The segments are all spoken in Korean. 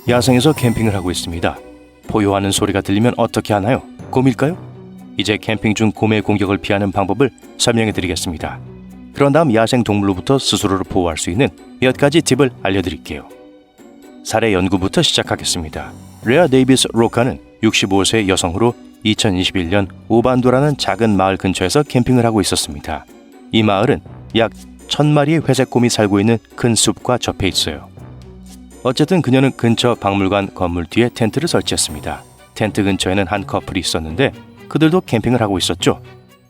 야생에서 캠핑을 하고 있습니다. 포효하는 소리가 들리면 어떻게 하나요? 곰일까요? 이제 캠핑 중 곰의 공격을 피하는 방법을 설명해 드리겠습니다. 그런 다음 야생 동물로부터 스스로를 보호할 수 있는 몇 가지 팁을 알려드릴게요. 사례 연구부터 시작하겠습니다. 레아 데이비스 로카는 65세 여성으로 2021년 오반도라는 작은 마을 근처에서 캠핑을 하고 있었습니다. 이 마을은 약 1000마리의 회색곰이 살고 있는 큰 숲과 접해 있어요. 어쨌든 그녀는 근처 박물관 건물 뒤에 텐트를 설치했습니다. 텐트 근처에는 한 커플이 있었는데 그들도 캠핑을 하고 있었죠.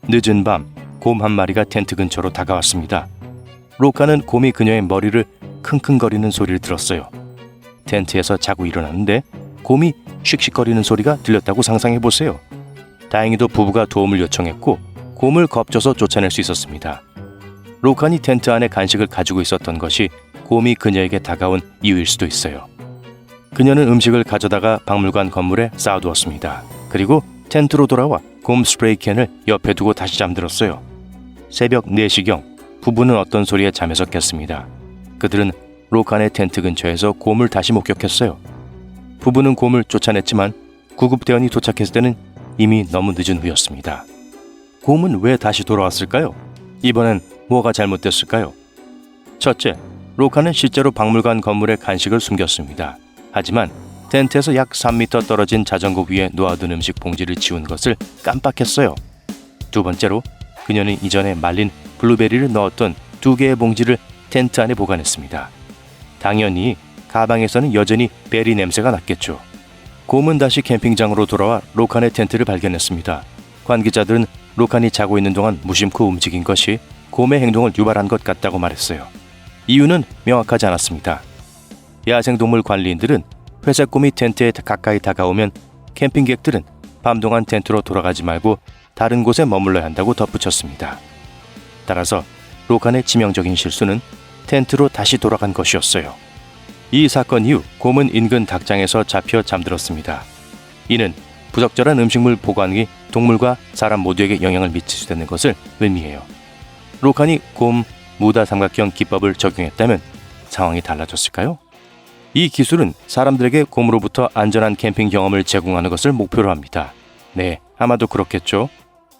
늦은 밤 곰 한 마리가 텐트 근처로 다가왔습니다. 로카는 곰이 그녀의 머리를 킁킁거리는 소리를 들었어요. 텐트에서 자고 일어났는데 곰이 씩씩거리는 소리가 들렸다고 상상해보세요. 다행히도 부부가 도움을 요청했고 곰을 겁줘서 쫓아낼 수 있었습니다. 로칸이 텐트 안에 간식을 가지고 있었던 것이 곰이 그녀에게 다가온 이유일 수도 있어요. 그녀는 음식을 가져다가 박물관 건물에 쌓아두었습니다. 그리고 텐트로 돌아와 곰 스프레이 캔을 옆에 두고 다시 잠들었어요. 새벽 4시경 부부는 어떤 소리에 잠에서 깼습니다. 그들은 로칸의 텐트 근처에서 곰을 다시 목격했어요. 부부는 곰을 쫓아냈지만 구급대원이 도착했을 때는 이미 너무 늦은 후였습니다. 곰은 왜 다시 돌아왔을까요? 이번엔 뭐가 잘못됐을까요? 첫째, 로칸은 실제로 박물관 건물에 간식을 숨겼습니다. 하지만 텐트에서 약 3m 떨어진 자전거 위에 놓아둔 음식 봉지를 치운 것을 깜빡했어요. 두 번째로 그녀는 이전에 말린 블루베리를 넣었던 2개의 봉지를 텐트 안에 보관했습니다. 당연히 가방에서는 여전히 베리 냄새가 났겠죠. 곰은 다시 캠핑장으로 돌아와 로칸의 텐트를 발견했습니다. 관계자들은 로칸이 자고 있는 동안 무심코 움직인 것이 곰의 행동을 유발한 것 같다고 말했어요. 이유는 명확하지 않았습니다. 야생동물 관리인들은 회색곰이 텐트에 가까이 다가오면 캠핑객들은 밤 동안 텐트로 돌아가지 말고 다른 곳에 머물러야 한다고 덧붙였습니다. 따라서 로칸의 치명적인 실수는 텐트로 다시 돌아간 것이었어요. 이 사건 이후 곰은 인근 닭장에서 잡혀 잠들었습니다. 이는 부적절한 음식물 보관이 동물과 사람 모두에게 영향을 미칠 수 있다는 것을 의미해요. 로칸이 곰 무다 삼각형 기법을 적용했다면 상황이 달라졌을까요? 이 기술은 사람들에게 곰으로부터 안전한 캠핑 경험을 제공하는 것을 목표로 합니다. 네, 아마도 그렇겠죠.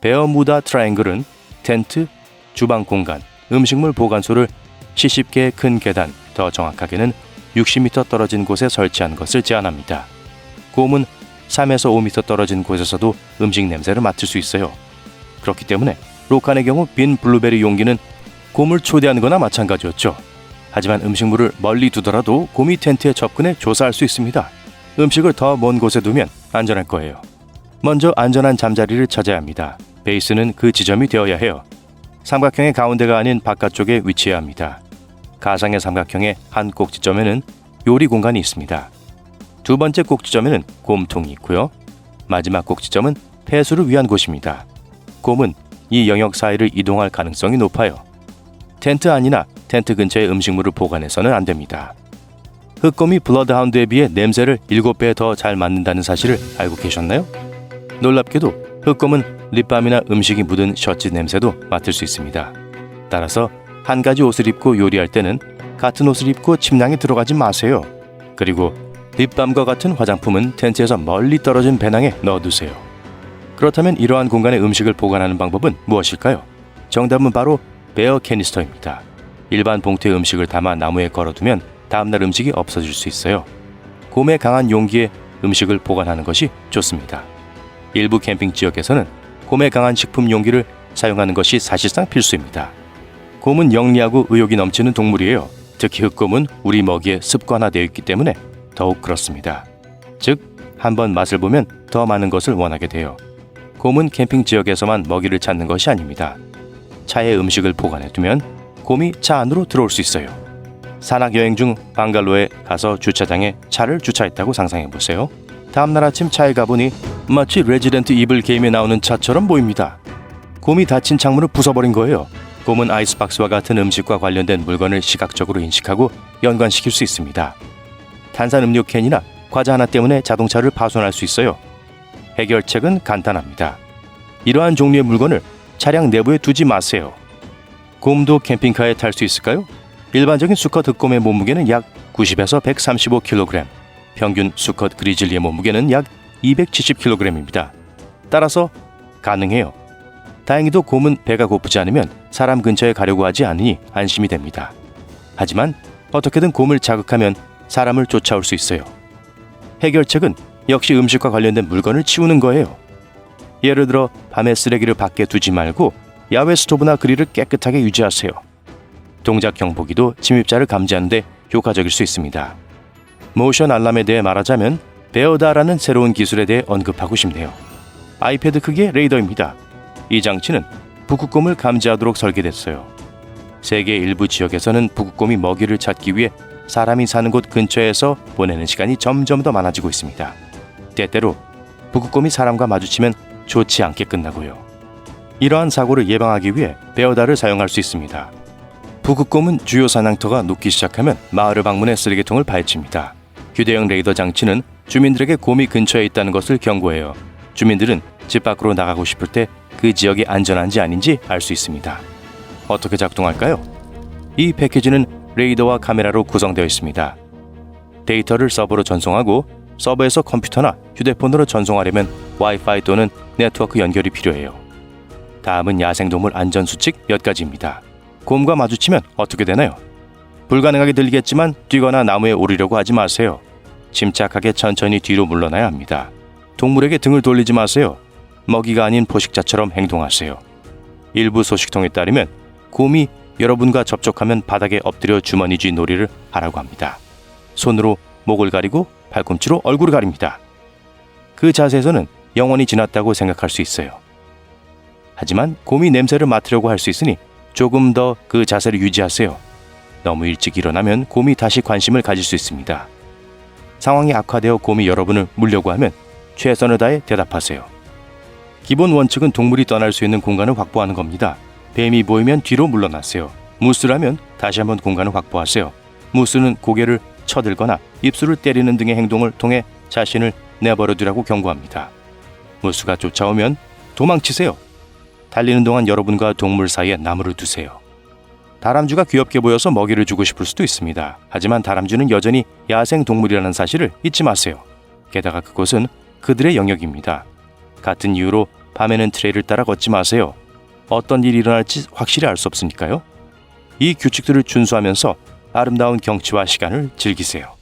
베어 무다 트라이앵글은 텐트, 주방 공간, 음식물 보관소를 70개의 큰 계단, 더 정확하게는 60m 떨어진 곳에 설치한 것을 제안합니다. 곰은 3에서 5m 떨어진 곳에서도 음식 냄새를 맡을 수 있어요. 그렇기 때문에 로칸의 경우 빈 블루베리 용기는 곰을 초대하는 거나 마찬가지였죠. 하지만 음식물을 멀리 두더라도 곰이 텐트에 접근해 조사할 수 있습니다. 음식을 더 먼 곳에 두면 안전할 거예요. 먼저 안전한 잠자리를 찾아야 합니다. 베이스는 그 지점이 되어야 해요. 삼각형의 가운데가 아닌 바깥쪽에 위치해야 합니다. 가상의 삼각형의 한 꼭지점에는 요리 공간이 있습니다. 두 번째 꼭지점에는 곰통이 있고요. 마지막 꼭지점은 폐수를 위한 곳입니다. 곰은 이 영역 사이를 이동할 가능성이 높아요. 텐트 안이나 텐트 근처에 음식물을 보관해서는 안 됩니다. 흑곰이 블러드하운드에 비해 냄새를 7배 더 잘 맡는다는 사실을 알고 계셨나요? 놀랍게도 흑곰은 립밤이나 음식이 묻은 셔츠 냄새도 맡을 수 있습니다. 따라서 한 가지 옷을 입고 요리할 때는 같은 옷을 입고 침낭에 들어가지 마세요. 그리고 립밤과 같은 화장품은 텐트에서 멀리 떨어진 배낭에 넣어두세요. 그렇다면 이러한 공간에 음식을 보관하는 방법은 무엇일까요? 정답은 바로 베어 캐니스터입니다. 일반 봉투에 음식을 담아 나무에 걸어두면 다음날 음식이 없어질 수 있어요. 곰의 강한 용기에 음식을 보관하는 것이 좋습니다. 일부 캠핑 지역에서는 곰의 강한 식품 용기를 사용하는 것이 사실상 필수입니다. 곰은 영리하고 의욕이 넘치는 동물이에요. 특히 흑곰은 우리 먹이에 습관화되어 있기 때문에 더욱 그렇습니다. 즉, 한번 맛을 보면 더 많은 것을 원하게 돼요. 곰은 캠핑 지역에서만 먹이를 찾는 것이 아닙니다. 차에 음식을 보관해두면 곰이 차 안으로 들어올 수 있어요. 산악여행 중 방갈로에 가서 주차장에 차를 주차했다고 상상해보세요. 다음날 아침 차에 가보니 마치 레지던트 이블 게임에 나오는 차처럼 보입니다. 곰이 닫힌 창문을 부숴버린 거예요. 곰은 아이스박스와 같은 음식과 관련된 물건을 시각적으로 인식하고 연관시킬 수 있습니다. 탄산음료 캔이나 과자 하나 때문에 자동차를 파손할 수 있어요. 해결책은 간단합니다. 이러한 종류의 물건을 차량 내부에 두지 마세요. 곰도 캠핑카에 탈 수 있을까요? 일반적인 수컷 흑곰의 몸무게는 약 90에서 135kg, 평균 수컷 그리즐리의 몸무게는 약 270kg입니다. 따라서 가능해요. 다행히도 곰은 배가 고프지 않으면 사람 근처에 가려고 하지 않으니 안심이 됩니다. 하지만 어떻게든 곰을 자극하면 사람을 쫓아올 수 있어요. 해결책은 역시 음식과 관련된 물건을 치우는 거예요. 예를 들어 밤에 쓰레기를 밖에 두지 말고 야외 스토브나 그릴을 깨끗하게 유지하세요. 동작 경보기도 침입자를 감지하는 데 효과적일 수 있습니다. 모션 알람에 대해 말하자면 베어다라는 새로운 기술에 대해 언급하고 싶네요. 아이패드 크기의 레이더입니다. 이 장치는 북극곰을 감지하도록 설계됐어요. 세계 일부 지역에서는 북극곰이 먹이를 찾기 위해 사람이 사는 곳 근처에서 보내는 시간이 점점 더 많아지고 있습니다. 때때로 북극곰이 사람과 마주치면 좋지 않게 끝나고요. 이러한 사고를 예방하기 위해 베어다를 사용할 수 있습니다. 북극곰은 주요 사냥터가 녹기 시작하면 마을을 방문해 쓰레기통을 파헤칩니다. 휴대용 레이더 장치는 주민들에게 곰이 근처에 있다는 것을 경고해요. 주민들은 집 밖으로 나가고 싶을 때 그 지역이 안전한지 아닌지 알 수 있습니다. 어떻게 작동할까요? 이 패키지는 레이더와 카메라로 구성되어 있습니다. 데이터를 서버로 전송하고 서버에서 컴퓨터나 휴대폰으로 전송하려면 와이파이 또는 네트워크 연결이 필요해요. 다음은 야생동물 안전수칙 몇 가지입니다. 곰과 마주치면 어떻게 되나요? 불가능하게 들리겠지만 뛰거나 나무에 오르려고 하지 마세요. 침착하게 천천히 뒤로 물러나야 합니다. 동물에게 등을 돌리지 마세요. 먹이가 아닌 포식자처럼 행동하세요. 일부 소식통에 따르면 곰이 여러분과 접촉하면 바닥에 엎드려 주머니 쥐 놀이를 하라고 합니다. 손으로 목을 가리고 팔꿈치로 얼굴을 가립니다. 그 자세에서는 영원히 지났다고 생각할 수 있어요. 하지만 곰이 냄새를 맡으려고 할 수 있으니 조금 더 그 자세를 유지하세요. 너무 일찍 일어나면 곰이 다시 관심을 가질 수 있습니다. 상황이 악화되어 곰이 여러분을 물려고 하면 최선을 다해 대답하세요. 기본 원칙은 동물이 떠날 수 있는 공간을 확보하는 겁니다. 뱀이 보이면 뒤로 물러나세요. 무스라면 다시 한번 공간을 확보하세요. 무스는 고개를 쳐들거나 입술을 때리는 등의 행동을 통해 자신을 내버려두라고 경고합니다. 무스가 쫓아오면 도망치세요. 달리는 동안 여러분과 동물 사이에 나무를 두세요. 다람쥐가 귀엽게 보여서 먹이를 주고 싶을 수도 있습니다. 하지만 다람쥐는 여전히 야생 동물이라는 사실을 잊지 마세요. 게다가 그곳은 그들의 영역입니다. 같은 이유로 밤에는 트레일을 따라 걷지 마세요. 어떤 일이 일어날지 확실히 알 수 없으니까요. 이 규칙들을 준수하면서 아름다운 경치와 시간을 즐기세요.